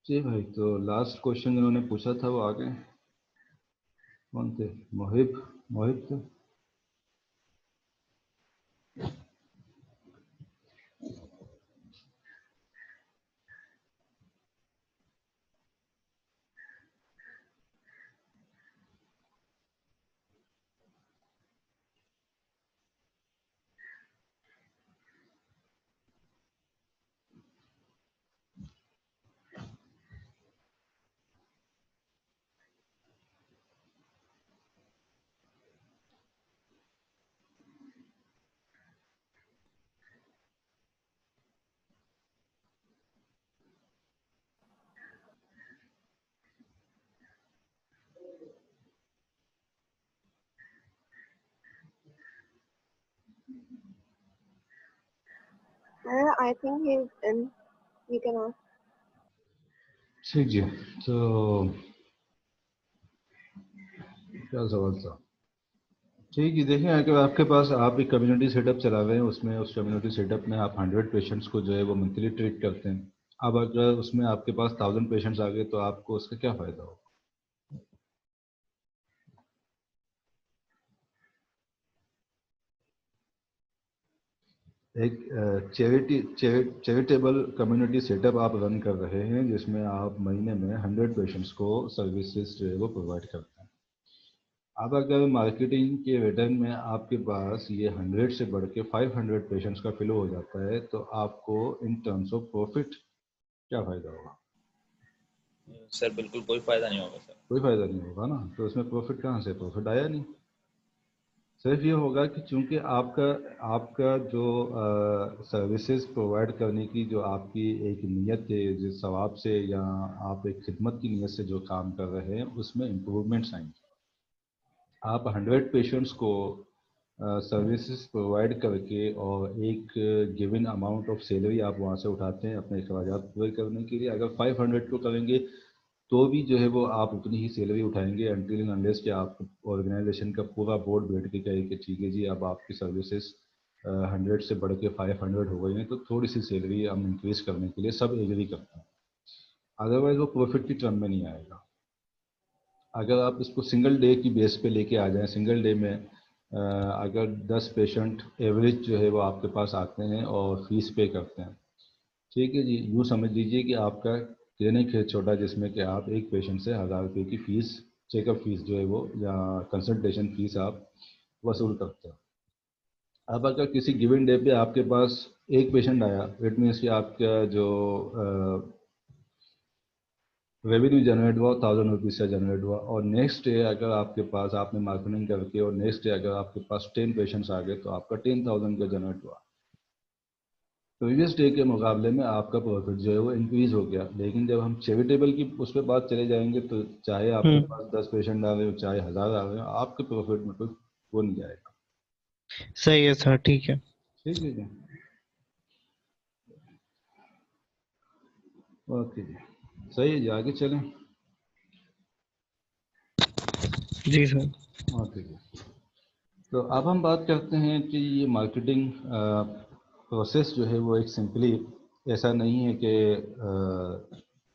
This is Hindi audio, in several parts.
जी भाई, तो लास्ट क्वेश्चन जिन्होंने पूछा था वो आगे कौन थे? मोहिब मोहिब थे। I think he's in. You can ask. ठीक जी, तो क्या सवाल था? ठीक है, देखिए अगर आपके पास आप एक कम्युनिटी सेटअप चला रहे हैं, उसमें उस कम्युनिटी सेटअप में आप 100 पेशेंट्स को जो है वो मंथली ट्रीट करते हैं। अब अगर उसमें आपके पास 1000 पेशेंट्स आ गए तो आपको उसका क्या फ़ायदा होगा? एक चैरिटेबल कम्युनिटी सेटअप आप रन कर रहे हैं जिसमें आप महीने में 100 पेशेंट्स को सर्विसेज जो है वो प्रोवाइड करते हैं। अब अगर मार्केटिंग के रिटर्न में आपके पास ये 100 से बढ़ के 500 पेशेंट्स का फ्लो हो जाता है तो आपको इन टर्म्स ऑफ प्रॉफिट क्या फ़ायदा होगा? सर बिल्कुल कोई फायदा नहीं होगा सर। कोई फ़ायदा नहीं होगा ना, तो इसमें प्रॉफिट कहाँ से? प्रॉफिट आया नहीं। सिर्फ ये होगा कि चूंकि आपका आपका जो सर्विसेज प्रोवाइड करने की जो आपकी एक नीयत है, जिस सवाब से या आप एक खिदमत की नीयत से जो काम कर रहे हैं उसमें इम्प्रूवमेंट्स आएंगे। आप 100 पेशेंट्स को सर्विसेज प्रोवाइड करके और एक गिवन अमाउंट ऑफ सैलरी आप वहाँ से उठाते हैं अपने अखराजात पूरे करने के लिए। अगर 500 को करेंगे तो भी जो है वो आप उतनी ही सैलरी उठाएंगे अनटिल अनलेस कि आप ऑर्गेनाइजेशन का पूरा बोर्ड बैठ के कहे कि ठीक है जी अब आपकी सर्विसेज 100 से बढ़ के 500 हो गई हैं तो थोड़ी सी सैलरी हम इंक्रीज करने के लिए सब एग्री करते हैं। अदरवाइज वो प्रॉफिट की टर्म में नहीं आएगा। अगर आप इसको सिंगल डे की बेस पे लेके आ जाएं, सिंगल डे में अगर 10 पेशेंट एवरेज जो है वो आपके पास आते हैं और फीस पे करते हैं, ठीक है जी, यूँ समझ लीजिए कि आपका क्लिनिक है छोटा जिसमें कि आप एक पेशेंट से 1000 रुपये की फ़ीस, चेकअप फीस जो है वो या कंसल्टेशन फीस आप वसूल करते हैं। अब अगर किसी गिवन डे पे आपके पास एक पेशेंट आया, इट मीन्स कि आपका जो रेवेन्यू जनरेट हुआ 1000 रुपीज़ से जनरेट हुआ, और नेक्स्ट डे अगर आपके पास आपने मार्केटिंग करके और नेक्स्ट डे अगर आपके पास 10 पेशेंट्स आ गए तो आपका 10,000 का जनरेट हुआ। प्रीवियस डे के मुकाबले में आपका प्रॉफिट जो है वो इंक्रीज हो गया। लेकिन जब हम चैरिटेबल की उस पर बात चले जाएंगे तो चाहे आपके पास 10 पेशेंट आ रहे हो चाहे 1000 आ रहे हो, आपके प्रॉफिट में कोई वो नहीं जाएगा। सही है सर, ठीक है। ठीक है जी, ओके जी, सही है जी, आगे चलें। जी सर। ओके जी, तो अब हम बात करते हैं कि ये मार्केटिंग प्रोसेस जो है वो एक सिंपली ऐसा नहीं है कि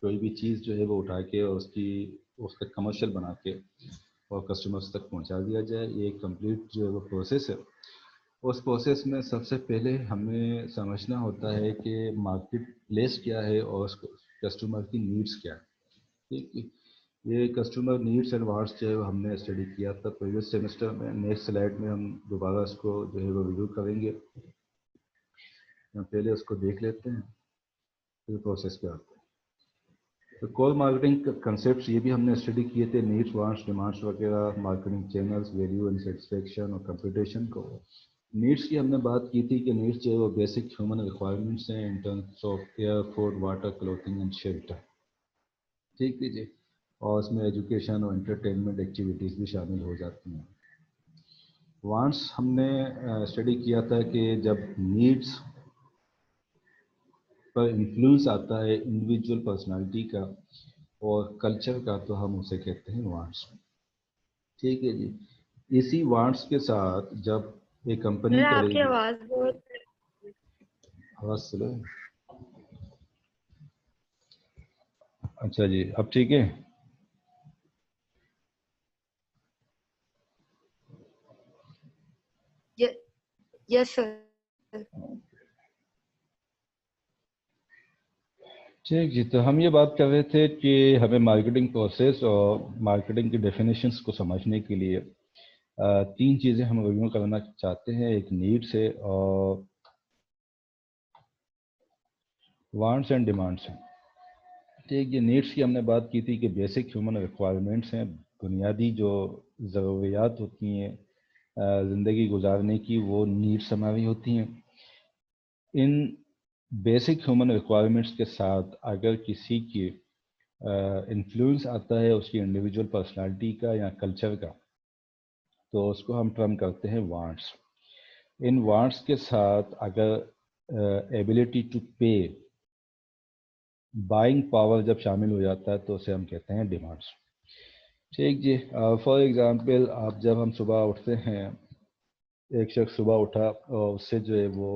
कोई भी चीज़ जो है वो उठा के और उसका कमर्शियल बना के और कस्टमर्स तक पहुंचा दिया जाए। ये एक कंप्लीट जो है वो प्रोसेस है। उस प्रोसेस में सबसे पहले हमें समझना होता है कि मार्केट प्लेस क्या है और कस्टमर की नीड्स क्या है। ठीक है, ये कस्टमर नीड्स एंड वांट्स जो है वो हमने स्टडी किया था प्रीवियस सेमेस्टर में। नेक्स्ट स्लाइड में हम दोबारा इसको जो है वो रिव्यू करेंगे। हम पहले उसको देख लेते हैं फिर प्रोसेस पे आते हैं। तो कॉल मार्केटिंग कंसेप्ट ये भी हमने स्टडी किए थे, नीड्स वांट्स डिमांड्स वगैरह, marketing channels, value and satisfaction और कंपटीशन को। नीड्स की हमने बात की थी कि नीड्स जो है वो बेसिक ह्यूमन रिक्वायरमेंट्स हैं in terms of air, food, water, clothing and shelter. ठीक है जी, और उसमें एजुकेशन और एंटरटेनमेंट एक्टिविटीज़ भी शामिल हो जाती हैं। वांट्स हमने स्टडी किया था कि जब नीड्स पर इन्फ्लुएंस आता है इंडिविजुअल पर्सनालिटी का और कल्चर का तो हम उसे कहते हैं वांट्स। ठीक है जी, इसी वांट्स के साथ जब एक कंपनी आपकी करेगी, आवाज बहुत आवाज स्लो है। अच्छा जी, अब ठीक है। Yes, sir. ठीक जी, तो हम ये बात कर रहे थे कि हमें मार्केटिंग प्रोसेस और मार्केटिंग की डेफिनेशंस को समझने के लिए तीन चीज़ें हम रिव्यू करना चाहते हैं। एक नीड्स है और वांट्स एंड डिमांड्स हैं। ठीक, ये नीड्स की हमने बात की थी कि बेसिक ह्यूमन रिक्वायरमेंट्स हैं, बुनियादी जो ज़रूरियात होती हैं ज़िंदगी गुजारने की, वो नीड्स हमारी होती हैं। इन बेसिक ह्यूमन रिक्वायरमेंट्स के साथ अगर किसी की इन्फ्लुएंस आता है उसकी इंडिविजुअल पर्सनालिटी का या कल्चर का, तो उसको हम टर्म करते हैं वांट्स। इन वांट्स के साथ अगर एबिलिटी टू पे, बाइंग पावर जब शामिल हो जाता है तो उसे हम कहते हैं डिमांड्स। ठीक जी, फॉर एग्जांपल आप जब हम सुबह उठते हैं, एक शख्स सुबह उठा और उससे जो है वो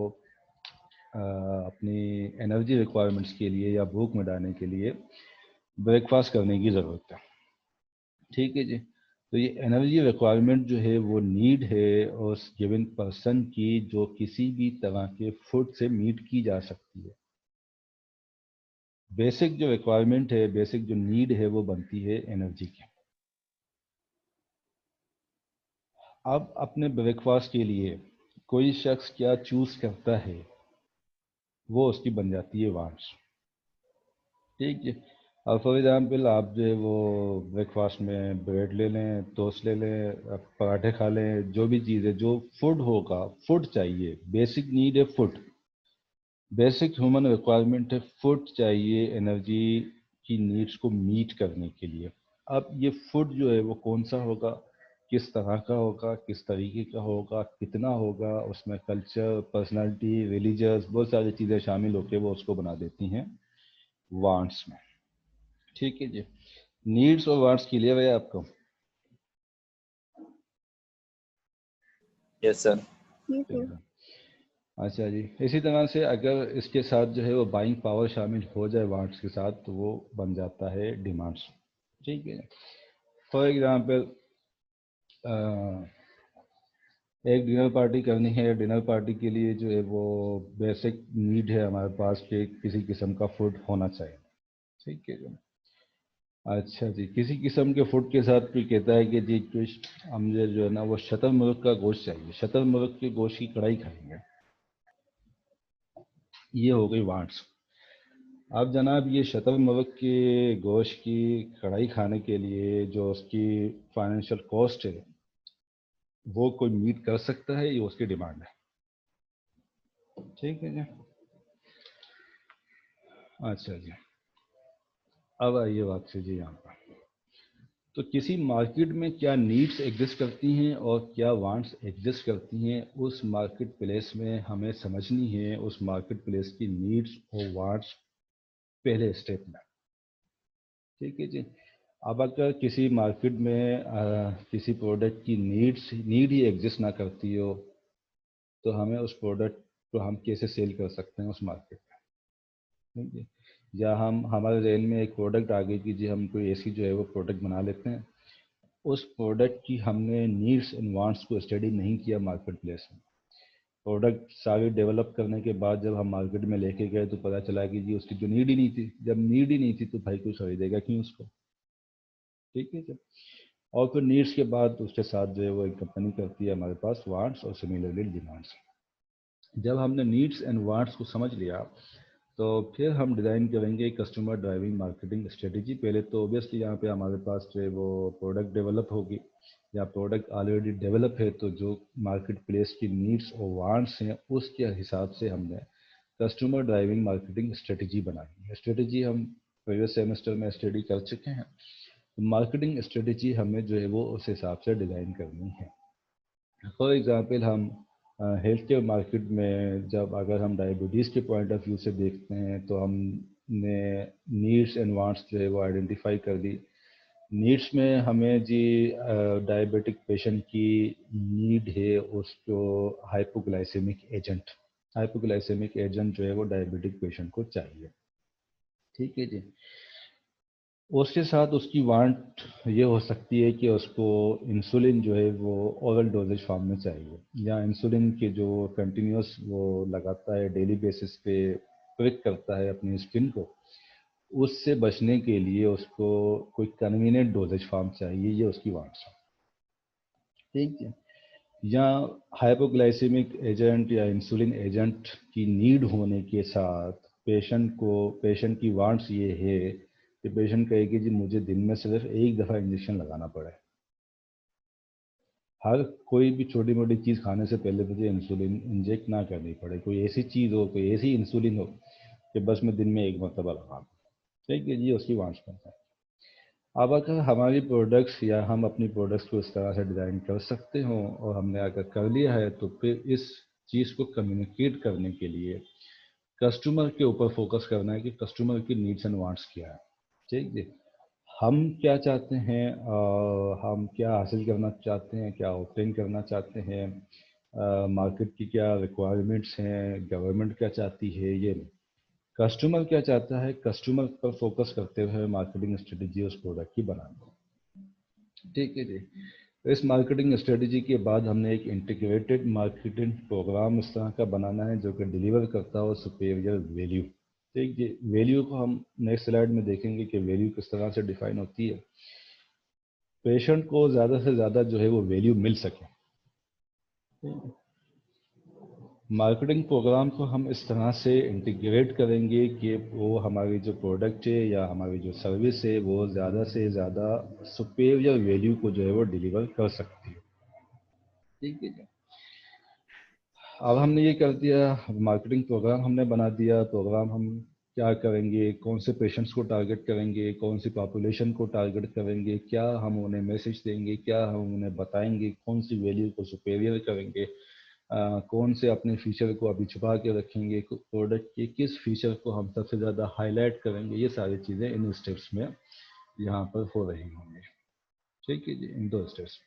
अपनी एनर्जी रिक्वायरमेंट्स के लिए या भूख मिटाने के लिए ब्रेकफास्ट करने की ज़रूरत है। ठीक है जी, तो ये एनर्जी रिक्वायरमेंट जो है वो नीड है उस गिवन पर्सन की, जो किसी भी तरह के फूड से मीट की जा सकती है। बेसिक जो रिक्वायरमेंट है, बेसिक जो नीड है, वो बनती है एनर्जी की। अब अपने ब्रेकफास्ट के लिए कोई शख्स क्या चूज करता है, वो उसकी बन जाती है वांट्स। ठीक है, अब फॉर एग्जाम्पल आप जो है वो ब्रेकफास्ट में ब्रेड ले लें, टोस्ट ले लें, पराठे खा लें, जो भी चीज़ है, जो फूड होगा, फूड चाहिए, बेसिक नीड है फूड, बेसिक ह्यूमन रिक्वायरमेंट है, फूड चाहिए एनर्जी की नीड्स को मीट करने के लिए। अब ये फूड जो है वो कौन सा होगा, किस तरह का होगा, किस तरीके का होगा, कितना होगा, उसमें कल्चर, पर्सनालिटी, रिलीजियस, बहुत सारी चीज़ें शामिल होकर वो उसको बना देती हैं वांट्स में। ठीक है जी, नीड्स और वांट्स क्लियर है आपको? Yes sir. Yes, sir. अच्छा जी, इसी तरह से अगर इसके साथ जो है वो बाइंग पावर शामिल हो जाए वांट्स के साथ, तो वो बन जाता है डिमांड्स। ठीक है, फॉर एग्जांपल एक डिनर पार्टी करनी है, डिनर पार्टी के लिए जो है वो बेसिक नीड है हमारे पास कि किसी किस्म का फूड होना चाहिए। ठीक है जी, अच्छा जी, किसी किस्म के फूड के साथ कोई कहता है कि जी कुछ मुझे जो है ना वो शतरमुर्ग का गोश्त चाहिए, शतरमुर्ग के गोश्त की कढ़ाई खाएंगे, ये हो गई वांट्स। अब जनाब ये शतरमुर्ग के गोश्त की कढ़ाई खाने के लिए जो उसकी फाइनेंशियल कॉस्ट है, वो कोई मीट कर सकता है, ये उसकी डिमांड है। ठीक है जी, अच्छा जी, अब आइए बात कीजिए यहाँ पर। तो किसी मार्केट में क्या नीड्स एग्जिस्ट करती हैं और क्या वांट्स एग्जिस्ट करती हैं, उस मार्केट प्लेस में हमें समझनी है उस मार्केट प्लेस की नीड्स और वांट्स पहले स्टेप में। ठीक है जी, अब अगर किसी मार्केट में किसी प्रोडक्ट की नीड ही एग्जिस्ट ना करती हो, तो हमें उस प्रोडक्ट को हम कैसे सेल कर सकते हैं उस मार्केट में? ठीक है, या हम हमारे रेल में एक प्रोडक्ट आ गई कि जी हम कोई ऐसी जो है वो प्रोडक्ट बना लेते हैं, उस प्रोडक्ट की हमने नीड्स एंड वांट्स को स्टडी नहीं किया मार्केट प्लेस में। प्रोडक्ट सारे डेवलप करने के बाद जब हम मार्केट में लेके गए तो पता चला कि जी उसकी जो नीड ही नहीं थी। जब नीड ही नहीं थी तो भाई कोई खरीदेगा क्यों उसको? ठीक है जब, और फिर नीड्स के बाद उसके साथ जो है वो एक कंपनी करती है हमारे पास वांट्स और सिमिलरली डिमांड्स। जब हमने नीड्स एंड वांट्स को समझ लिया, तो फिर हम डिज़ाइन करेंगे कस्टमर ड्राइविंग मार्केटिंग स्ट्रेटेजी। पहले तो ऑब्वियसली यहाँ पे हमारे पास जो है वो प्रोडक्ट डेवलप होगी, या प्रोडक्ट ऑलरेडी डेवलप है, तो जो मार्केट प्लेस की नीड्स और वांट्स हैं उसके हिसाब से हमने कस्टमर ड्राइविंग मार्केटिंग स्ट्रेटेजी बनाई। स्ट्रेटेजी हम प्रीवियस सेमेस्टर में स्टडी कर चुके हैं। मार्केटिंग स्ट्रेटेजी हमें जो है वो उस हिसाब से डिज़ाइन करनी है। फॉर एग्ज़ाम्पल हम हेल्थ केयर मार्केट में जब अगर हम डायबिटीज़ के पॉइंट ऑफ व्यू से देखते हैं, तो हमने नीड्स एंड वांट्स जो है वो आइडेंटिफाई कर दी। नीड्स में हमें जी डायबिटिक पेशेंट की नीड है उसको हाइपोग्लाइसेमिक एजेंट, हाइपोग्लाइसेमिक एजेंट जो है वो डायबिटिक पेशेंट को चाहिए। ठीक है जी, उसके साथ उसकी वांट ये हो सकती है कि उसको इंसुलिन जो है वो ओरल डोजेज फॉर्म में चाहिए, या इंसुलिन के जो कंटिन्यूस वो लगाता है डेली बेसिस पे प्रिक करता है अपनी स्किन को, उससे बचने के लिए उसको कोई कन्वीनियंट डोजेज फॉर्म चाहिए, ये उसकी वांट्स है। ठीक है। या हाइपोग्लाइसेमिक एजेंट या इंसुलिन एजेंट की नीड होने के साथ पेशेंट की वांट्स ये है कि पेशेंट कहे कि जी मुझे दिन में सिर्फ एक दफ़ा इंजेक्शन लगाना पड़े, हर कोई भी छोटी मोटी चीज़ खाने से पहले मुझे इंसुलिन इंजेक्ट ना करनी पड़े, कोई ऐसी चीज़ हो, कोई ऐसी इंसुलिन हो कि बस मैं दिन में एक मरतबा लगा दूँ। ठीक है, ये उसकी वांट्स करता है। अब अगर हमारी प्रोडक्ट्स या हम अपनी प्रोडक्ट्स को इस तरह से डिज़ाइन कर सकते हों और हमने अगर कर लिया है, तो फिर इस चीज़ को कम्युनिकेट करने के लिए कस्टमर के ऊपर फोकस करना है कि कस्टमर की नीड्स एंड वांट्स क्या है। ठीक है, हम क्या चाहते हैं, हम क्या हासिल करना चाहते हैं, क्या ऑब्टेन करना चाहते हैं, मार्केट की क्या रिक्वायरमेंट्स हैं, गवर्नमेंट क्या चाहती है, ये नहीं। कस्टमर क्या चाहता है, कस्टमर पर फोकस करते हुए मार्केटिंग स्ट्रेटजी उस प्रोडक्ट की बनाना। ठीक है जी। तो इस मार्केटिंग स्ट्रेटजी के बाद हमने एक इंटीग्रेटेड मार्केटिंग प्रोग्राम इस तरह का बनाना है जो कि डिलीवर करता हो सुपेरियर वैल्यू। ठीक जी। वैल्यू को हम नेक्स्ट स्लाइड में देखेंगे कि वैल्यू किस तरह से डिफाइन होती है, पेशेंट को ज़्यादा से ज़्यादा जो है वो वैल्यू मिल सके। मार्केटिंग प्रोग्राम को हम इस तरह से इंटीग्रेट करेंगे कि वो हमारी जो प्रोडक्ट है या हमारी जो सर्विस है वो ज़्यादा से ज़्यादा सुपेरियर वैल्यू को जो है वो डिलीवर कर सकती है। ठीक है। अब हमने ये कर दिया, मार्केटिंग प्रोग्राम हमने बना दिया। प्रोग्राम हम क्या करेंगे, कौन से पेशेंट्स को टारगेट करेंगे, कौन सी पॉपुलेशन को टारगेट करेंगे, क्या हम उन्हें मैसेज देंगे, क्या हम उन्हें बताएंगे, कौन सी वैल्यू को सुपेरियर करेंगे, कौन से अपने फीचर को अभी छुपा के रखेंगे, प्रोडक्ट के किस फीचर को हम सबसे ज़्यादा हाईलाइट करेंगे, ये सारी चीज़ें इन स्टेप्स में यहाँ पर हो रही होंगी। ठीक है जी, इन 2 स्टेप्स।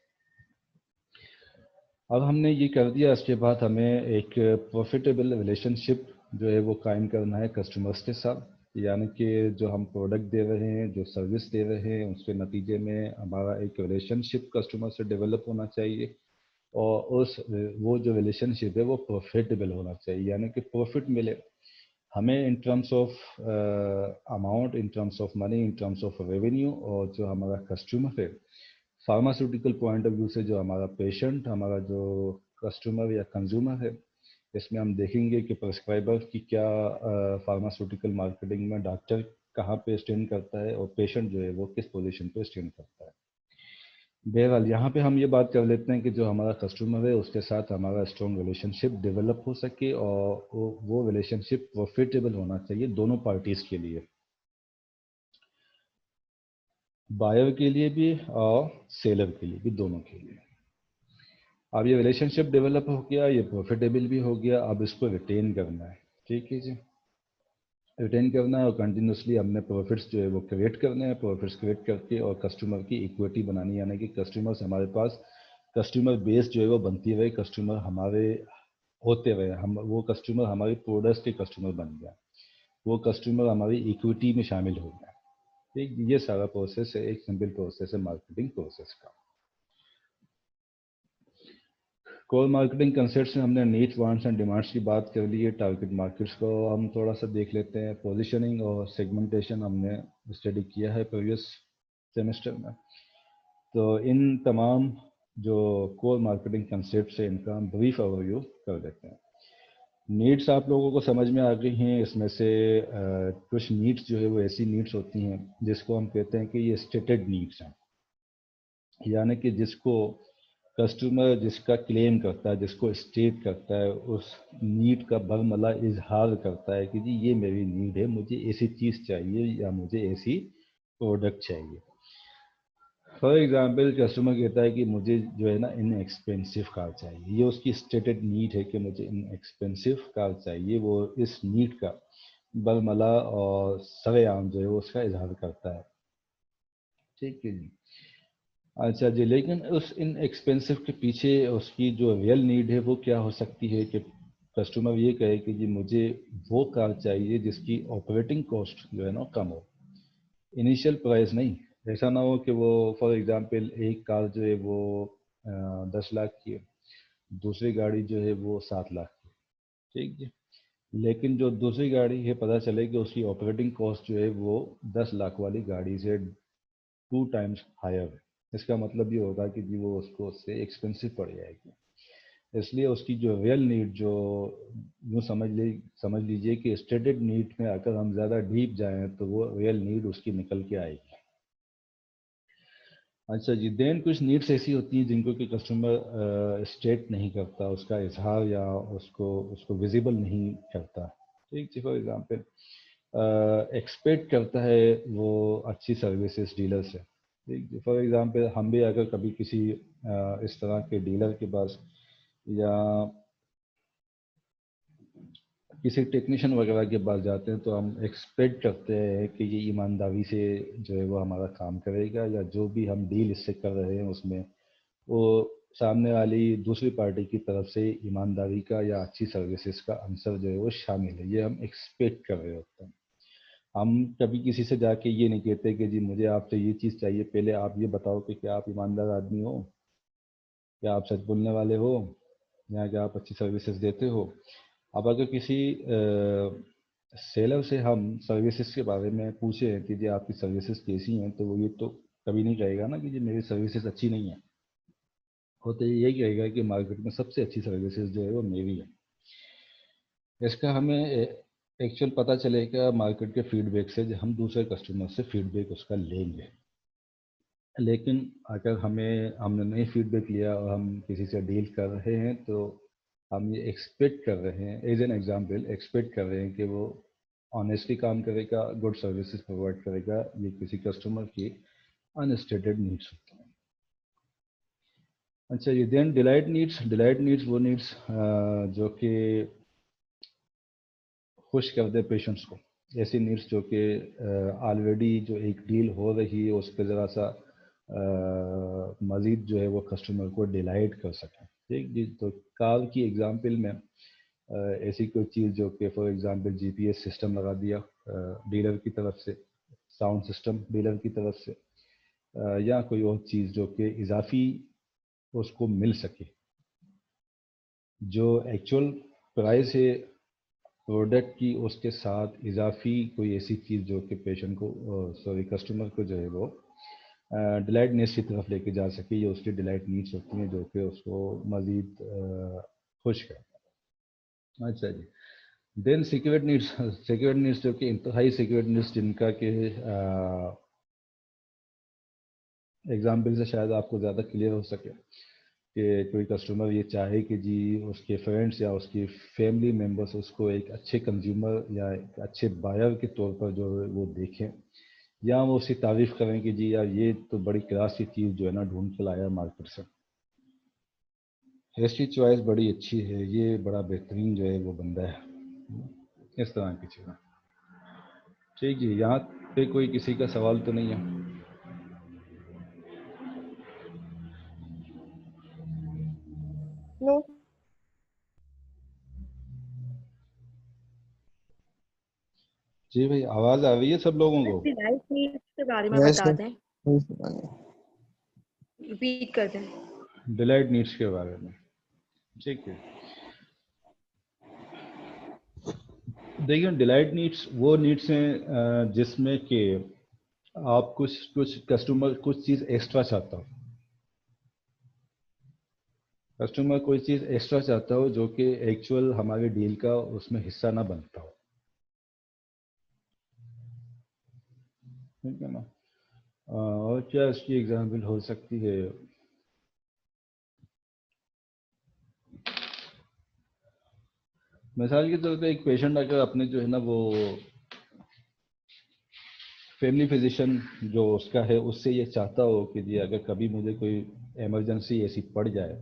अब हमने ये कर दिया, इसके बाद हमें एक प्रॉफिटेबल रिलेशनशिप जो है वो कायम करना है कस्टमर्स के साथ। यानी कि जो हम प्रोडक्ट दे रहे हैं, जो सर्विस दे रहे हैं, उसके नतीजे में हमारा एक रिलेशनशिप कस्टमर से डेवलप होना चाहिए, और वो जो रिलेशनशिप है वो प्रॉफिटेबल होना चाहिए, यानी कि प्रॉफिट मिले हमें in terms of amount, in terms of money, in terms of revenue. और जो हमारा कस्टमर है, फार्मास्यूटिकल पॉइंट ऑफ व्यू से जो हमारा पेशेंट, हमारा जो कस्टमर या कंज्यूमर है, इसमें हम देखेंगे कि प्रिस्क्राइबर की क्या फार्मास्यूटिकल मार्केटिंग में डॉक्टर कहाँ पे स्टैंड करता है और पेशेंट जो है वो किस पोजीशन पे स्टैंड करता है। बहरहाल यहाँ पे हम ये बात कर लेते हैं कि जो हमारा कस्टमर है उसके साथ हमारा स्ट्रॉन्ग रिलेशनशिप डेवलप हो सके, और वो रिलेशनशिप प्रॉफिटेबल होना चाहिए दोनों पार्टीज के लिए, बायर के लिए भी और सेलर के लिए भी, दोनों के लिए। अब ये रिलेशनशिप डेवलप हो गया, ये प्रॉफिटेबल भी हो गया, अब इसको रिटेन करना है। ठीक है जी, रिटेन करना है और कंटिन्यूसली हमने प्रॉफिट्स जो है वो क्रिएट करने हैं। प्रॉफिट्स क्रिएट करके और कस्टमर की इक्विटी बनानी, यानी कि कस्टमर्स हमारे पास, कस्टमर बेस जो है वो बनती रहे, कस्टमर हमारे होते रहे, हम वो कस्टमर हमारी प्रोडक्ट्स के कस्टमर बन गया, वो कस्टमर हमारी इक्विटी में शामिल हो गया। ठीक, ये सारा प्रोसेस है, एक सिंपल प्रोसेस है मार्केटिंग प्रोसेस का। कोर मार्केटिंग कंसेप्ट से हमने नीड्स, वांट्स एंड डिमांड्स की बात कर ली है। टारगेट मार्केट्स को हम थोड़ा सा देख लेते हैं। पोजीशनिंग और सेगमेंटेशन हमने स्टडी किया है प्रीवियस सेमेस्टर में। तो इन तमाम जो कोर मार्केटिंग कंसेप्ट है इनका हम ब्रीफ ओवरव्यू कर देते हैं। नीड्स आप लोगों को समझ में आ गई हैं। इसमें से कुछ नीड्स जो है वो ऐसी नीड्स होती हैं जिसको हम कहते हैं कि ये स्टेटेड नीड्स हैं, यानी कि जिसको कस्टमर जिसका क्लेम करता है, जिसको स्टेट करता है, उस नीड का बरमला इजहार करता है कि जी ये मेरी नीड है, मुझे ऐसी चीज़ चाहिए या मुझे ऐसी प्रोडक्ट चाहिए। फॉर एग्जांपल, कस्टमर कहता है कि मुझे जो है ना इन एक्सपेंसिव कार चाहिए, ये उसकी स्टेटेड नीड है कि मुझे इन एक्सपेंसिव कार चाहिए। वो इस नीड का बरमला और सरेआम जो है वो उसका इजहार करता है। ठीक है जी। अच्छा जी, लेकिन उस इन एक्सपेंसिव के पीछे उसकी जो रियल नीड है वो क्या हो सकती है कि कस्टमर ये कहे कि जी मुझे वो कार चाहिए जिसकी ऑपरेटिंग कॉस्ट जो है ना कम हो। इनिशियल प्राइस नहीं। ऐसा ना हो कि वो फॉर एग्जांपल एक कार जो है वो 10 लाख की है, दूसरी गाड़ी जो है वो 7 लाख की, ठीक है, लेकिन जो दूसरी गाड़ी है पता चले कि उसकी ऑपरेटिंग कॉस्ट जो है वो 10 लाख वाली गाड़ी से 2 टाइम्स हायर है। इसका मतलब ये होगा कि जी वो उसको उससे एक्सपेंसिव पड़ जाएगी। इसलिए उसकी जो रियल नीड जो यूँ समझ लीजिए कि स्टेटेड नीड में अगर हम ज़्यादा डीप जाएं तो वो रियल नीड उसकी निकल के आएगी। अच्छा जी, देन कुछ नीड्स ऐसी होती हैं जिनको कि कस्टमर स्टेट नहीं करता, उसका इजहार या उसको उसको विजिबल नहीं करता। ठीक जी, फॉर एग्जांपल एक्सपेक्ट करता है वो अच्छी सर्विसेज डीलर से। ठीक जी, फॉर एग्जांपल हम भी अगर कभी किसी इस तरह के डीलर के पास या किसी टेक्नीशियन वगैरह के पास जाते हैं तो हम एक्सपेक्ट करते हैं कि ये ईमानदारी से जो है वो हमारा काम करेगा, या जो भी हम डील इससे कर रहे हैं उसमें वो सामने वाली दूसरी पार्टी की तरफ से ईमानदारी का या अच्छी सर्विसेज का आंसर जो है वो शामिल है, ये हम एक्सपेक्ट कर रहे होते हैं। हम कभी किसी से जाके ये नहीं कहते कि जी मुझे आपसे ये चीज़ चाहिए, पहले आप ये बताओ कि क्या आप ईमानदार आदमी हो, क्या आप सच बोलने वाले हो, या क्या आप अच्छी सर्विसेज देते हो। अब अगर किसी सेलर से हम सर्विसेज के बारे में पूछे कि जी आपकी सर्विसेज कैसी हैं, तो वो ये तो कभी नहीं कहेगा ना कि जी मेरी सर्विसेज अच्छी नहीं है। वो तो यही कहेगा कि मार्केट में सबसे अच्छी सर्विसेज जो है वो मेरी है। इसका हमें एक्चुअल पता चलेगा मार्केट के फीडबैक से, हम दूसरे कस्टमर से फीडबैक उसका लेंगे। लेकिन अगर हमने नहीं फीडबैक लिया और हम किसी से डील कर रहे हैं तो हम ये एक्सपेक्ट कर रहे हैं, एज एन एग्जांपल एक्सपेक्ट कर रहे हैं कि वो ऑनेस्टली काम करेगा, गुड सर्विसेज प्रोवाइड करेगा। ये किसी कस्टमर की अनस्टेटेड नीड्स होती हैं। अच्छा, ये देन डिलाइट नीड्स वो नीड्स जो कि खुश कर दे पेशेंट्स को। ऐसी नीड्स जो कि ऑलरेडी जो एक डील हो रही है उस पर ज़रा सा मज़ीद जो है वो कस्टमर को डिलाइट कर सकें। ठीक जी, तो कार की एग्जांपल में ऐसी कोई चीज़ जो कि फॉर एग्जांपल जीपीएस सिस्टम लगा दिया डीलर की तरफ से, साउंड सिस्टम डीलर की तरफ से, या कोई और चीज़ जो कि इजाफी उसको मिल सके। जो एक्चुअल प्राइस है प्रोडक्ट की उसके साथ इजाफी कोई ऐसी चीज़ जो कि पेशेंट को सॉरी कस्टमर को जो है वो डिलाइट नीड्स की तरफ लेके जा सके। ये उसकी डिलाइट नीड्स होती हैं जो कि उसको मज़ीद खुश कर। अच्छा जी, देन सिक्योरिटी नीड्स जो कि इंतहाई सिक्योरिटी नीड्स जिनका कि एग्जाम्पल से शायद आपको ज़्यादा क्लियर हो सके कि कोई कस्टमर ये चाहे कि जी उसके फ्रेंड्स या उसकी फैमिली मेम्बर्स उसको एक अच्छे कंज्यूमर या एक अच्छे बायर के तौर पर जो है वो देखें, या वो उसकी तारीफ़ करें कि जी यार ये तो बड़ी क्लास की चीज़ जो है ना ढूंढ के लाया मार्केट से, इसकी चॉइस बड़ी अच्छी है, ये बड़ा बेहतरीन जो है वो बंदा है। इस तरह की चीज़ें। ठीक है, यहाँ पे कोई किसी का सवाल तो नहीं है? नो। जी भाई, आवाज़ आ रही है सब लोगों को? डिलाइट नीड्स के बारे में यस बता सर। दें, रिपीट कर दें। डिलाइट नीड्स के बारे में, ठीक है। देखिए, डिलाइट नीड्स वो नीड्स हैं जिसमें कि आप कुछ कस्टमर कुछ चीज़ एक्स्ट्रा चाहता हो, कस्टमर कोई चीज़ एक्स्ट्रा चाहता हो जो कि एक्चुअल हमारे डील का उसमें हिस्सा ना बनता हो। ठीक है ना? और क्या इसकी एग्जांपल हो सकती है? मिसाल के तौर पे एक पेशेंट अगर अपने जो है ना वो फैमिली फिजिशियन जो उसका है उससे ये चाहता हो कि जी अगर कभी मुझे कोई इमरजेंसी ऐसी पड़ जाए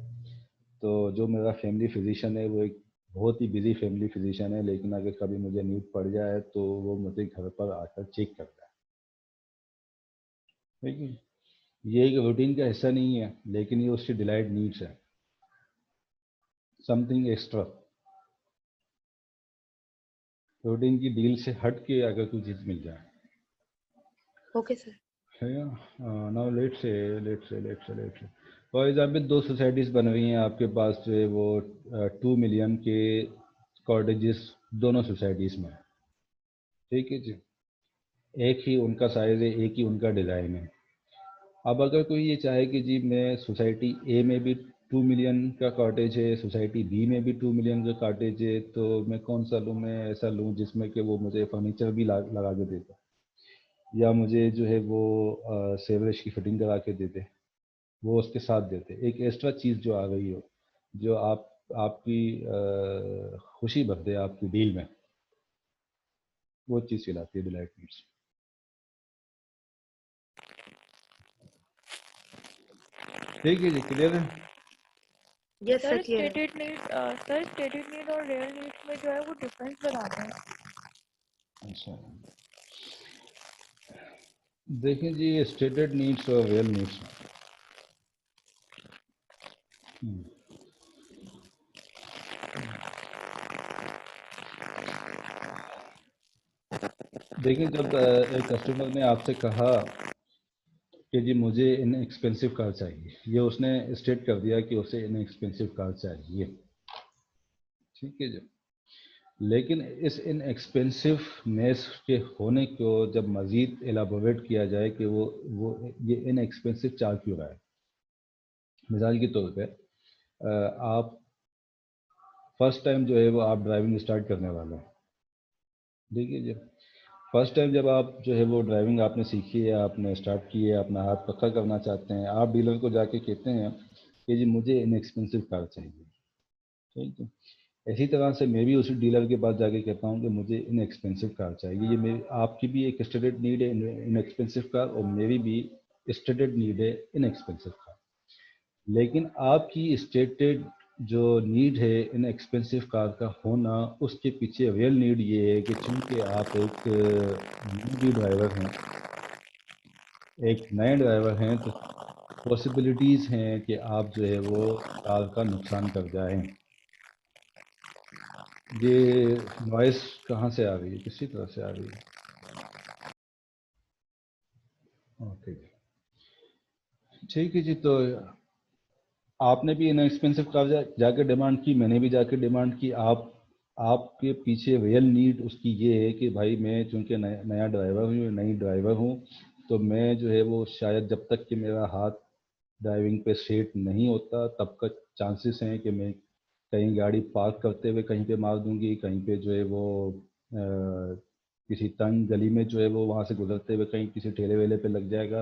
तो जो मेरा फैमिली फिजिशियन है वो एक बहुत ही बिजी फैमिली फिजिशियन है, लेकिन अगर कभी मुझे नीड पड़ जाए तो वो मुझे घर पर आकर चेक करता है। ठीक है, ये एक रूटीन का हिस्सा नहीं है, लेकिन ये उसकी डिलाइट नीड्स है, समथिंग एक्स्ट्रा। रूटीन की डील से हट के अगर कोई चीज़ मिल जाए। Okay, sir. Now let's say for example दो सोसाइटीज़ बन रही हैं आपके पास जो है वो 2 मिलियन के कॉटेजेस दोनों सोसाइटीज़ में, ठीक है जी। एक ही उनका साइज़ है, एक ही उनका डिज़ाइन है। अब अगर कोई ये चाहे कि जी मैं सोसाइटी ए में भी 2 मिलियन का कॉटेज है, सोसाइटी बी में भी 2 मिलियन का कॉटेज है, तो मैं कौन सा लूँ? मैं ऐसा लूँ जिसमें कि वो मुझे फर्नीचर भी लगा के देता, या मुझे जो है वो सेवरेज की फिटिंग करा के देते, वो उसके साथ देते। एक एक्स्ट्रा चीज़ जो आ गई हो, जो आपकी खुशी भर दे आपकी डील में, वो चीज़ खिलाती है डिलाइट नीड्स। ठीक है जी, क्लियर है? Yes, sir. सर Clear है. स्टेटेड नीड और रियल नीड्स में जो है वो डिफरेंस बताते हैं। अच्छा, देखें जी, स्टेटेड नीड्स और रियल नीड्स। देखिए, जब एक कस्टमर ने आपसे कहा कि जी मुझे इन एक्सपेंसिव कार चाहिए, ये उसने स्टेट कर दिया कि उसे इन एक्सपेंसिव कार चाहिए, ठीक है जी। लेकिन इस इन एक्सपेंसिवनेस के होने को जब मज़ीद एलाबोरेट किया जाए कि वो ये इन एक्सपेंसिव चार्ज क्यों रहा है। मिसाल के तौर पे आप फर्स्ट टाइम जो है वो आप ड्राइविंग स्टार्ट करने वाले हैं, देखिए जी। फर्स्ट टाइम जब आप जो है वो ड्राइविंग आपने सीखी है, आपने स्टार्ट की है, अपना हाथ पक्का करना चाहते हैं, आप डीलर को जाके कहते हैं कि जी मुझे इन एक्सपेंसिव कार चाहिए, ठीक है। इसी तरह से मैं भी उसी डीलर के पास जाके कहता हूँ कि मुझे इन एक्सपेंसिव कार चाहिए। ये मेरी आपकी भी एक स्टेटेड नीड है इन एक्सपेंसिव कार, और मेरी भी स्टेटेड नीड है इन एक्सपेंसिव कार। लेकिन आपकी स्टेटेड जो नीड है इन एक्सपेंसिव कार का होना, उसके पीछे रियल नीड ये है कि चूंकि आप एक न्यू ड्राइवर हैं, एक नए ड्राइवर हैं, तो पॉसिबिलिटीज़ हैं कि आप जो है वो कार का नुकसान कर जाएं। ये नॉइस कहाँ से आ रही है, किसी तरह से आ रही है? ओके, ठीक है जी। तो आपने भी इन एक्सपेंसिव कार जाके डिमांड की, मैंने भी जाके डिमांड की। आपके पीछे रियल नीड उसकी ये है कि भाई मैं चूंकि नया ड्राइवर हूँ, नई ड्राइवर हूँ, तो मैं जो है वो शायद जब तक कि मेरा हाथ ड्राइविंग पे सेट नहीं होता तब का चांसेस हैं कि मैं कहीं गाड़ी पार्क करते हुए कहीं पे मार दूंगी, कहीं पे जो है वो किसी तंग गली में जो है वो वहाँ से गुजरते हुए कहीं किसी ठेले वेले पे लग जाएगा,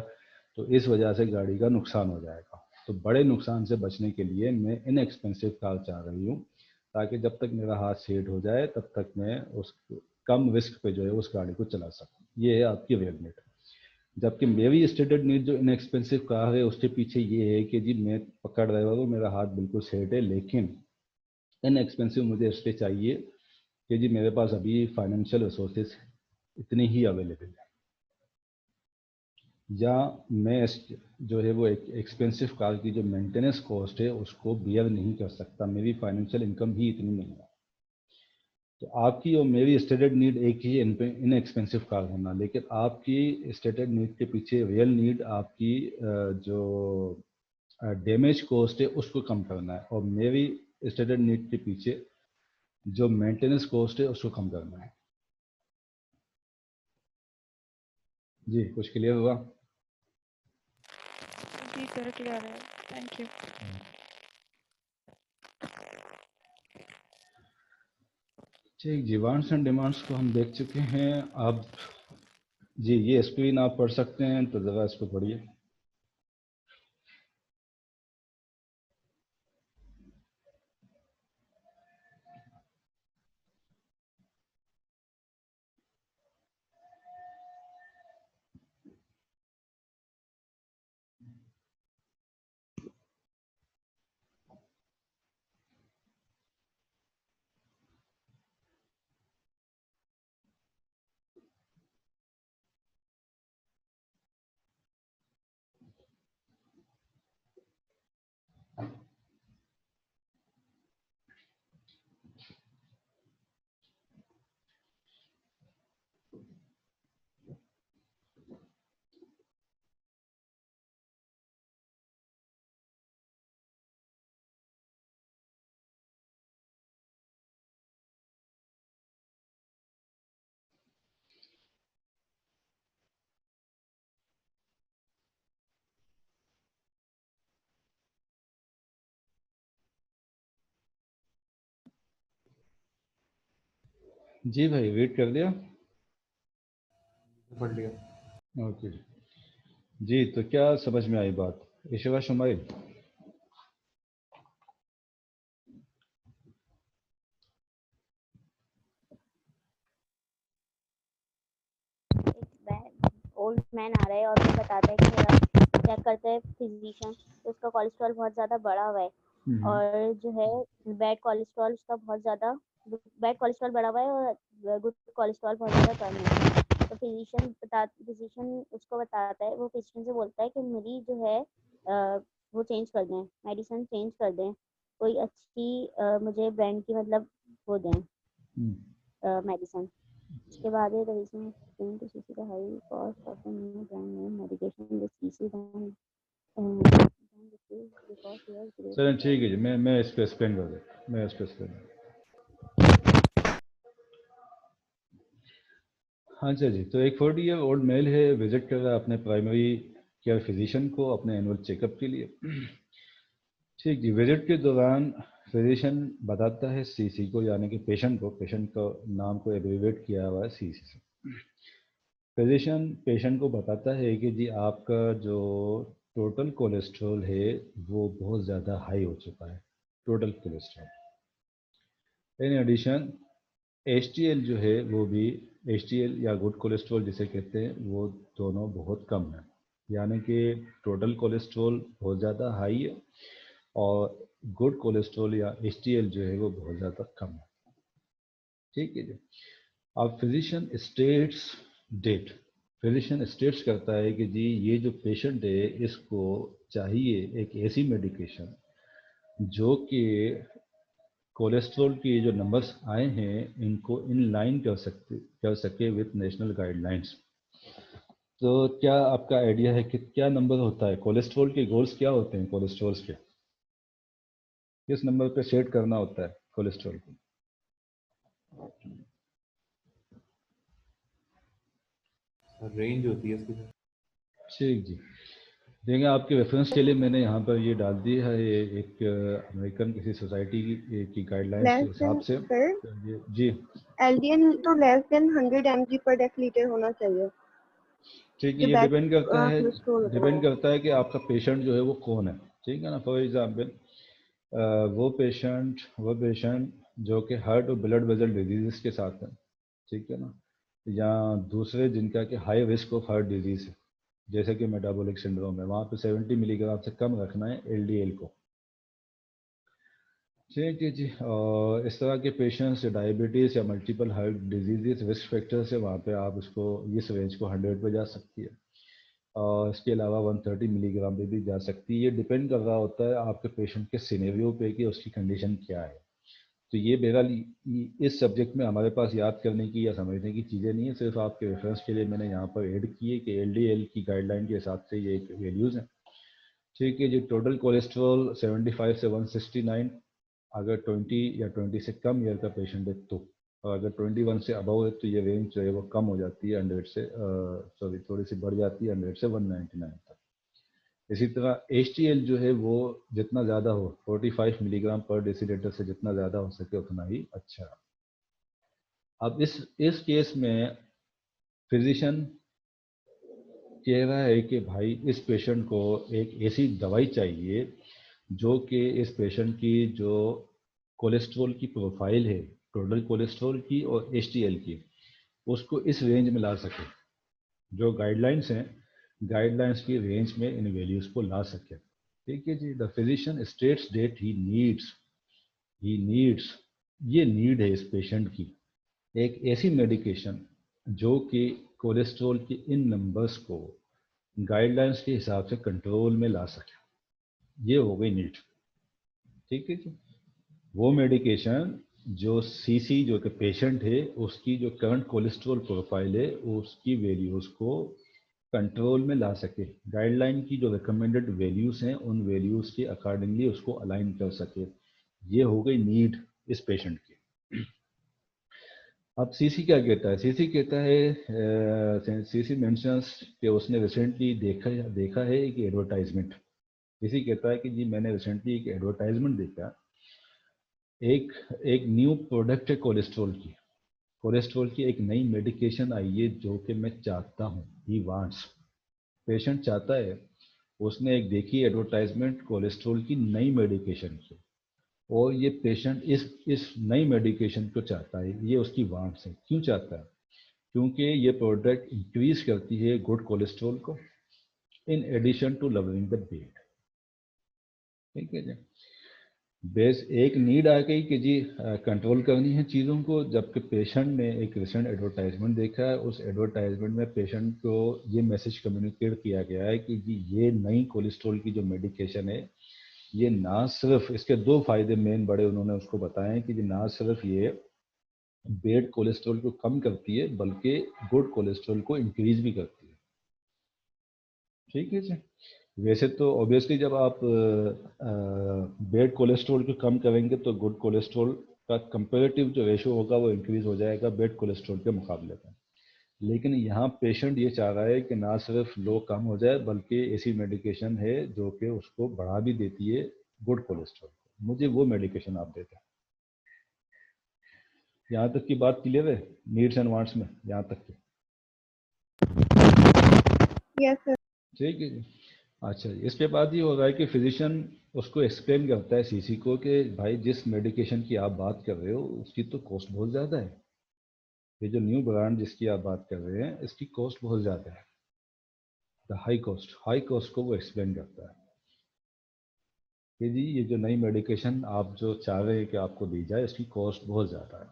तो इस वजह से गाड़ी का नुकसान हो जाएगा। तो बड़े नुकसान से बचने के लिए मैं इन एक्सपेंसिव कार चाह रही हूँ, ताकि जब तक मेरा हाथ सेट हो जाए तब तक मैं उस कम रिस्क पे जो है उस गाड़ी को चला सकूँ। ये है आपकी रियल नीड। जबकि मेरी स्टेटेड नीड जो इनएक्सपेंसिव कार है उसके पीछे ये है कि जी मैं पक्का ड्राइवर हूँ, मेरा हाथ बिल्कुल सेट है, लेकिन इनएक्सपेंसिव मुझे इसलिए चाहिए कि जी मेरे पास अभी फाइनेंशियल रिसोर्सेज इतने ही अवेलेबल है, या मैं जो है वो एक एक्सपेंसिव कार की जो मेंटेनेंस कॉस्ट है उसको बियर नहीं कर सकता, मेरी फाइनेंशियल इनकम ही इतनी नहीं है। तो आपकी और मेरी स्टेटेड नीड एक ही इन एक्सपेंसिव कार होना, लेकिन आपकी स्टेटेड नीड के पीछे रियल नीड आपकी जो डैमेज कॉस्ट है उसको कम करना है, और मेरी स्टेटेड नीड के पीछे जो मेंटेनेंस कॉस्ट है उसको कम करना है। जी, कुछ क्लियर हुआ? जी सर क्लियर है, थैंक यू। ठीक जी, वांट्स एंड डिमांड्स को हम देख चुके हैं। अब जी ये स्क्रीन आप पढ़ सकते हैं, तो ज़रा इसको पढ़िए। जी भाई, वेट कर लिया। पढ़ लिया। ओके जी, तो क्या समझ में आई बात इशवा शुमाइल? ओल्ड मैन आ रहा है और वो बताता है कि मेरा चेक करता है फिजिशियन, तो उसका कोलेस्ट्रॉल बहुत ज़्यादा बढ़ा हुआ है और जो है बैड कोलेस्ट्रॉल उसका बहुत ज़्यादा, बैड कोलेस्ट्रॉल बढ़ा हुआ है और गुड कोलेस्ट्रॉल बहुत ज़्यादा कम है। तो फिजिशियन उसको बताता है, वो फिजिशियन से बोलता है कि मेरी जो है वो चेंज कर दें, मेडिसिन चेंज कर दें, कोई अच्छी मुझे ब्रांड की मतलब वो दें मेडिसिन। उसके बाद है reason to CC the high cost of the new brand name medication with CC then because here great चलें ठीक है जी, मैं इस पर एक्सप्लेन कर देता हूँ, मैं इस पर एक्सप्लेन। हाँ जी, तो एक 40 ईयर ओल्ड मेल है, विजिट कर रहा है अपने प्राइमरी केयर फिजिशियन को अपने एनुअल चेकअप के लिए। ठीक जी, विजिट के दौरान फिजिशियन बताता है सीसी को, यानी कि पेशेंट को नाम को एब्रीवेट किया हुआ है सीसी से। फिजिशियन पेशेंट को बताता है कि जी आपका जो टोटल कोलेस्ट्रॉल है वो बहुत ज़्यादा हाई हो चुका है, total cholesterol. In addition HDL जो है वो भी, HDL या गुड कोलेस्ट्रॉल जिसे कहते हैं, वो दोनों बहुत कम है, यानी कि टोटल कोलेस्ट्रॉल बहुत ज़्यादा हाई है और गुड कोलेस्ट्रॉल या HDL जो है वो बहुत ज़्यादा कम है। ठीक है जी। अब फिजिशियन स्टेट्स करता है कि जी ये जो पेशेंट है इसको चाहिए एक ऐसी मेडिकेशन जो कि कोलेस्ट्रॉल की जो नंबर्स आए हैं इनको इन लाइन कर सके विथ नेशनल गाइडलाइंस। तो क्या आपका आइडिया है कि क्या नंबर होता है कोलेस्ट्रॉल के गोल्स, क्या होते हैं कोलेस्ट्रॉल्स के, किस नंबर पे सेट करना होता है कोलेस्ट्रॉल को? रेंज होती है इसकी। ठीक जी, देखिए आपके रेफरेंस के लिए मैंने यहाँ पर ये डाल दी है, ये एक अमेरिकन किसी सोसाइटी की गाइडलाइंस के हिसाब से। जी एलडीएल तो लेस देन 100 mg पर डेसीलीटर होना चाहिए। ठीक है, ये डिपेंड करता है कि आपका पेशेंट जो है वो कौन है। ठीक है ना, फॉर एग्जांपल वो पेशेंट जो कि हार्ट और ब्लड वेसल डिजीज़ के साथ है, ठीक है ना, या दूसरे जिनका कि high risk of heart disease है जैसे कि मेटाबॉलिक सिंड्रोम है, वहाँ पे 70 मिलीग्राम से कम रखना है LDL को। ठीक है जी। और इस तरह के पेशेंट्स डायबिटीज़ या multiple heart disease risk factor से वहाँ पे आप इसको इस रेंज को 100 पे जा सकती है और इसके अलावा 130 मिलीग्राम पे भी जा सकती है। ये डिपेंड कर रहा होता है आपके पेशेंट के सिनेरियो पे कि उसकी कंडीशन क्या है। तो ये बहरहाल इस सब्जेक्ट में हमारे पास याद करने की या समझने की चीज़ें नहीं है, सिर्फ आपके रेफरेंस के लिए मैंने यहाँ पर ऐड की है कि LDL की गाइडलाइन के हिसाब से ये एक वैल्यूज़ हैं। ठीक है जी। टोटल कोलेस्ट्रॉल 75 से 169 अगर 20 या 20 से कम ईयर का पेशेंट है तो, और अगर 21 से अबव है तो ये रेंज जो है वो कम हो जाती है 100 से थोड़ी सी बढ़ जाती है 100 से 199 तक। इसी तरह HDL जो है वो जितना ज़्यादा हो 45 मिलीग्राम पर डेसीलीटर से जितना ज़्यादा हो सके उतना ही अच्छा। अब इस केस में फिजिशियन कह रहा है कि भाई इस पेशेंट को एक ऐसी दवाई चाहिए जो कि इस पेशेंट की जो कोलेस्ट्रॉल की प्रोफाइल है, टोटल कोलेस्ट्रॉल की और HDL की, उसको इस रेंज में ला सके। जो गाइडलाइंस हैं, गाइडलाइंस की रेंज में इन वैल्यूज़ को ला सके। ठीक है जी। The physician states that he needs, ये नीड है इस पेशेंट की एक ऐसी मेडिकेशन जो कि कोलेस्ट्रॉल के इन नंबर्स को गाइडलाइंस के हिसाब से कंट्रोल में ला सके। ये हो गई नीड। ठीक है जी। वो मेडिकेशन जो सीसी जो कि पेशेंट है उसकी जो करंट कोलेस्ट्रॉल प्रोफाइल है उसकी वैल्यूज़ को कंट्रोल में ला सके, गाइडलाइन की जो रिकमेंडेड वैल्यूज़ हैं उन वैल्यूज़ के अकॉर्डिंगली उसको अलाइन कर सके। ये हो गई नीड इस पेशेंट की। अब सीसी क्या कहता है? सीसी कहता है, सीसी मेंशंस कि उसने रिसेंटली देखा है कि एडवर्टाइजमेंट। सीसी कहता है कि जी मैंने रिसेंटली एक एडवर्टाइजमेंट देखा, एक न्यू प्रोडक्ट है कोलेस्ट्रॉल की, कोलेस्ट्रॉल की एक नई मेडिकेशन आई है जो कि मैं चाहता हूँ, ही वांट्स, पेशेंट चाहता है, उसने एक देखी एडवर्टाइजमेंट कोलेस्ट्रॉल की नई मेडिकेशन की, और ये पेशेंट इस नई मेडिकेशन को चाहता है, ये उसकी वांट्स है। क्यों चाहता है? क्योंकि ये प्रोडक्ट इंक्रीज करती है गुड कोलेस्ट्रॉल को in addition to lowering the bad. ठीक है जी, बेस एक नीड आ गई कि जी कंट्रोल करनी है चीज़ों को, जबकि पेशेंट ने एक रिसेंट एडवर्टाइजमेंट देखा है, उस एडवर्टाइजमेंट में पेशेंट को ये मैसेज कम्युनिकेट किया गया है कि जी ये नई कोलेस्ट्रॉल की जो मेडिकेशन है, ये ना सिर्फ, इसके दो फायदे मेन बड़े उन्होंने उसको बताए हैं कि जी ना सिर्फ ये बेड कोलेस्ट्रॉल को कम करती है बल्कि गुड कोलेस्ट्रॉल को इंक्रीज भी करती है। ठीक है जी, वैसे तो ऑब्वियसली जब आप बेड कोलेस्ट्रॉल को कम करेंगे तो गुड कोलेस्ट्रॉल का कंपेरेटिव जो रेशो होगा वो इंक्रीज हो जाएगा बेड कोलेस्ट्रॉल के मुकाबले में, लेकिन यहाँ पेशेंट ये चाह रहा है कि ना सिर्फ लो कम हो जाए बल्कि ऐसी मेडिकेशन है जो कि उसको बढ़ा भी देती है गुड कोलेस्ट्रॉल को, मुझे वो मेडिकेशन आप देते हैं। यहाँ तक की बात क्लियर है, नीड्स एंड वांट्स में यहाँ तक की? Yes, sir. ठीक है जी। अच्छा, इसके बाद ये होगा कि फिजिशियन उसको एक्सप्लेन करता है सीसी को कि भाई जिस मेडिकेशन की आप बात कर रहे हो उसकी तो कॉस्ट बहुत ज़्यादा है, ये जो न्यू ब्रांड जिसकी आप बात कर रहे हैं इसकी कॉस्ट बहुत ज़्यादा है, द हाई कॉस्ट को वो एक्सप्लेन करता है कि जी ये जो नई मेडिकेशन आप जो चाह रहे हैं कि आपको दी जाए इसकी कॉस्ट बहुत ज़्यादा है।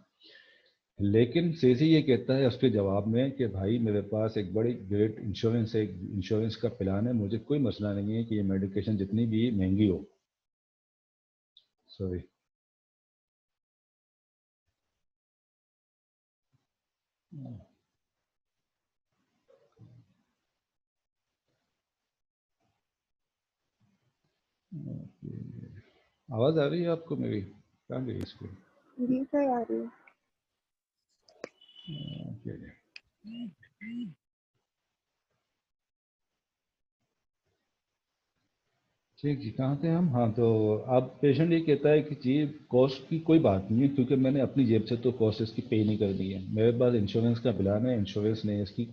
लेकिन सेजी ये कहता है उसके जवाब में कि भाई मेरे पास एक बड़ी ग्रेट इंश्योरेंस है, इंश्योरेंस का प्लान है, मुझे कोई मसला नहीं है कि ये मेडिकेशन जितनी भी महंगी हो, सॉरी आवाज़ आ रही है आपको मेरी? कहाँ गई इसको? जी सर, आ रही है। ठीक जी, कहाँ थे हम? हाँ, तो अब पेशेंट ये कहता है कि जी कॉस्ट की कोई बात नहीं है क्योंकि मैंने अपनी जेब से तो कॉस्ट इसकी पे नहीं कर दी है, मेरे पास इंश्योरेंस का प्लान है, इंश्योरेंस ने इसकी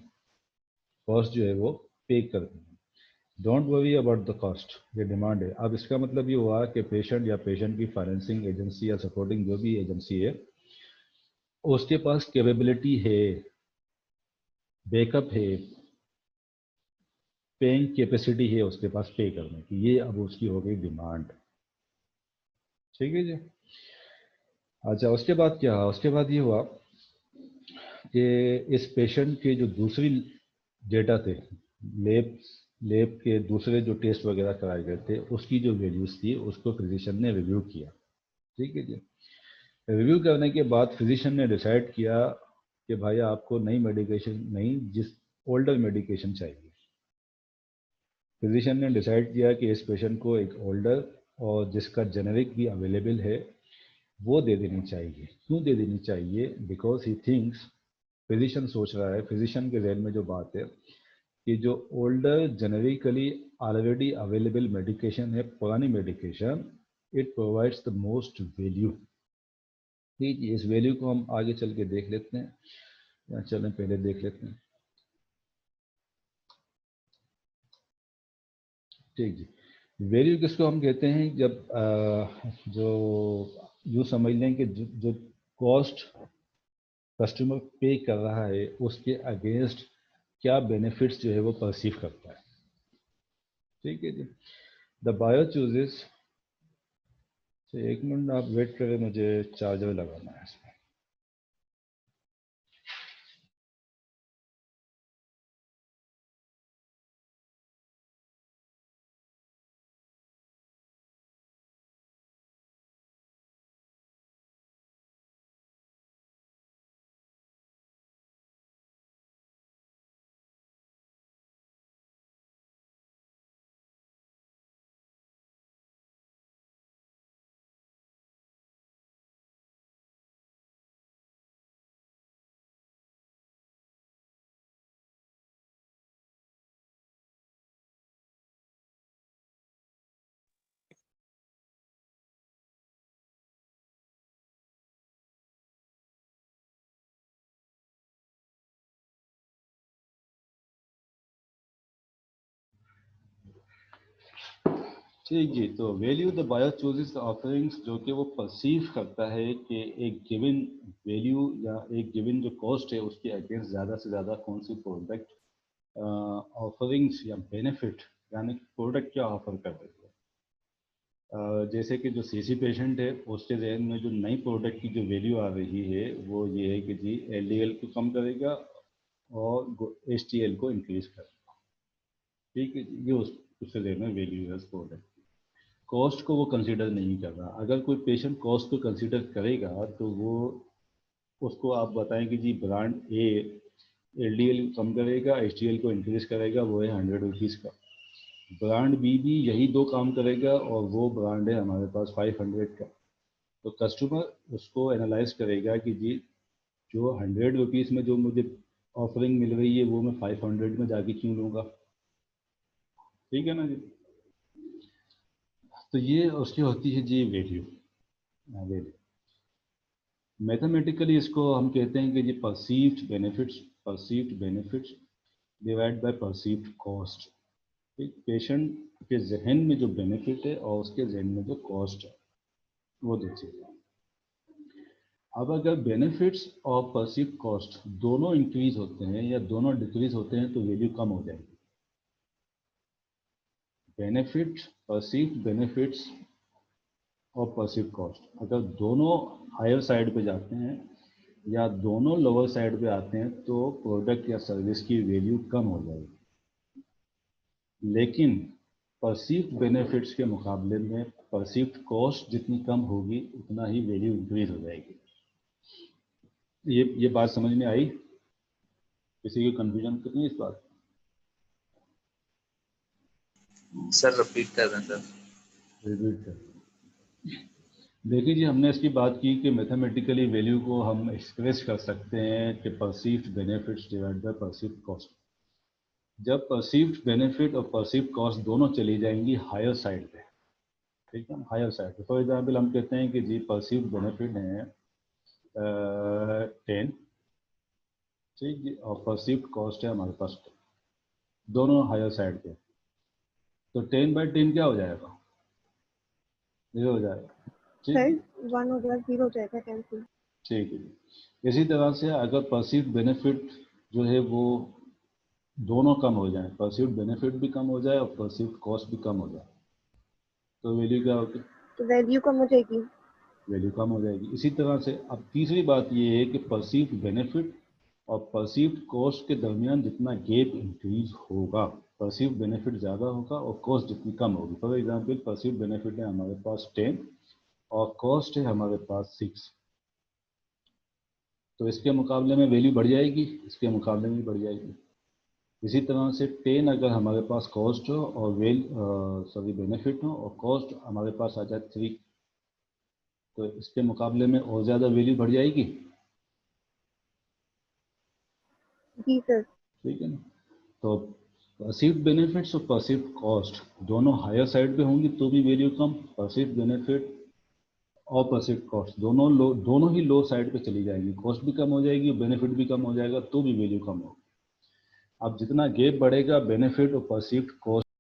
कॉस्ट जो है वो पे कर दी है, don't worry about the cost, ये डिमांड है। अब इसका मतलब ये हुआ कि पेशेंट या पेशेंट की फाइनेंसिंग एजेंसी या सपोर्टिंग जो भी एजेंसी है उसके पास कैपेबिलिटी है, बैकअप है, पेइंग कैपेसिटी है उसके पास पे करने की, ये अब उसकी हो गई डिमांड। ठीक है जी। अच्छा, उसके बाद क्या हुआ? उसके बाद ये हुआ कि इस पेशेंट के जो दूसरी डेटा थे, लेब लेब के दूसरे जो टेस्ट वगैरह कराए गए थे उसकी जो वैल्यूज थी उसको फिजिशियन ने रिव्यू किया। ठीक है जी, रिव्यू करने के बाद फिजिशियन ने डिसाइड किया कि भाई आपको नई मेडिकेशन नहीं, जिस ओल्डर मेडिकेशन चाहिए। फिजिशियन ने डिसाइड किया कि इस पेशेंट को एक ओल्डर और जिसका जेनेरिक भी अवेलेबल है वो दे देनी चाहिए। क्यों दे देनी चाहिए? बिकॉज ही थिंक्स, फिजिशियन सोच रहा है, फिजिशियन के जहन में जो बात है कि जो older generically already available medication है, पुरानी medication, it provides the most value. ठीक है, इस वैल्यू को हम आगे चल के देख लेते हैं, या चलें पहले देख लेते हैं। ठीक जी, वैल्यू किसको हम कहते हैं? जब जो यूँ समझ लें कि जो कॉस्ट कस्टमर पे कर रहा है उसके अगेंस्ट क्या बेनिफिट्स जो है वो परसीव करता है। ठीक है जी, द बायो चूजेस, एक मिनट आप वेट करें, मुझे चार्जर लगाना है इसमें। ठीक जी। तो value the buyer chooses offerings, जो कि वो परसीव करता है कि एक गिवन वैल्यू या एक गिवन जो कॉस्ट है उसके अगेंस्ट ज़्यादा से ज़्यादा कौन सी प्रोडक्ट ऑफरिंग्स या बेनिफिट, यानी कि प्रोडक्ट क्या ऑफर कर रही है। जैसे कि जो सीसी पेशेंट है उसके जहन में जो नई प्रोडक्ट की जो वैल्यू आ रही है वो ये है कि जी एलडीएल को कम करेगा और एचटीएल को इंक्रीज करेगा। ठीक है, ये उसके जहन में वैल्यू है उस प्रोडक्ट। कॉस्ट को वो कंसीडर नहीं कर रहा। अगर कोई पेशेंट कॉस्ट को कंसीडर करेगा तो वो उसको आप बताएं कि जी ब्रांड ए एलडीएल कम करेगा, एचटीएल को इंक्रीज करेगा, वो है 100 रुपीज़ का। ब्रांड बी भी यही दो काम करेगा और वो ब्रांड है हमारे पास 500 का। तो कस्टमर उसको एनालाइज करेगा कि जी जो 100 रुपीज़ में जो मुझे ऑफरिंग मिल रही है वो मैं 500 में जाके क्यों लूँगा। ठीक है ना जी। तो ये उसकी होती है जी वैल्यू। वैल्यू मैथमेटिकली इसको हम कहते हैं कि जी perceived benefits divide by perceived cost. Patient के जहन में जो बेनिफिट है और उसके जहन में जो कॉस्ट है वो दो चीज़ें। अब अगर बेनिफिट्स और परसीव्ड कॉस्ट दोनों इंक्रीज होते हैं या दोनों डिक्रीज होते हैं तो वैल्यू कम हो जाएगी। बेनिफिट, परसीव्ड बेनिफिट्स और परसीव्ड कॉस्ट अगर दोनों हायर साइड पे जाते हैं या दोनों लोअर साइड पे आते हैं तो प्रोडक्ट या सर्विस की वैल्यू कम हो जाएगी। लेकिन परसीव्ड बेनिफिट्स के मुकाबले में परसीव्ड कॉस्ट जितनी कम होगी उतना ही वैल्यू इंक्रीज हो जाएगी। ये बात समझ में आई? किसी की कंफ्यूजन तो नहीं इस बात? सर रिपीट कर दें सर। रिपीट कर। देखिए जी, हमने इसकी बात की कि मैथमेटिकली वैल्यू को हम एक्सप्रेस कर सकते हैं कि perceived benefits divide by perceived cost. जब परसीव्ड बेनिफिट और परसीव्ड कॉस्ट दोनों चली जाएंगी हायर साइड पे, ठीक है, हायर साइड पे। फॉर एग्जांपल हम कहते हैं कि जी परसीव्ड बेनिफिट है 10, ठीक जी, और परसीव्ड कॉस्ट है हमारे पास 10, दोनों हायर साइड पे। तो 10/10 क्या हो जाएगा? 0 हो जाएगा। ठीक, सर 1 हो जाएगा, 0 हो जाएगा कैंसिल। ठीक है। इसी तरह से अगर परसीव्ड बेनिफिट जो है वो दोनों कम हो जाए, परसीव्ड बेनिफिट भी कम हो जाए और परसीव्ड कॉस्ट भी कम हो जाए, तो वैल्यू क्या होगी? तो वैल्यू कम हो जाएगी। वैल्यू कम हो जाएगी। इसी तरह से अब तीसरी बात ये है कि परसीव्ड बेनिफिट और परसीव्ड कॉस्ट के दरमियान जितना गैप इंक्रीज होगा, परसीव्ड बेनिफिट ज़्यादा होगा और कॉस्ट जितनी कम होगी। फॉर एग्जांपल परसीव्ड बेनिफिट है हमारे पास 10 और कॉस्ट है हमारे पास 6, तो इसके मुकाबले में वैल्यू बढ़ जाएगी, इसके मुकाबले में बढ़ जाएगी। इसी तरह से 10 अगर हमारे पास कॉस्ट हो और बेनिफिट हो और कॉस्ट हमारे पास आ जाए 3, तो इसके मुकाबले में और ज़्यादा वैल्यू बढ़ जाएगी। जी सर। ठीक है ना। तो परसीव्ड बेनिफिट्स और परसीव्ड कॉस्ट दोनों हायर साइड पे होंगी तो भी वैल्यू कम, परसीव्ड बेनिफिट और परसीव्ड कॉस्ट दोनों ही लो साइड पे चली जाएंगी, कॉस्ट भी कम हो जाएगी, बेनिफिट भी कम हो जाएगा, तो भी वैल्यू कम होगी। अब जितना गैप बढ़ेगा बेनिफिट और परसीव्ड कॉस्ट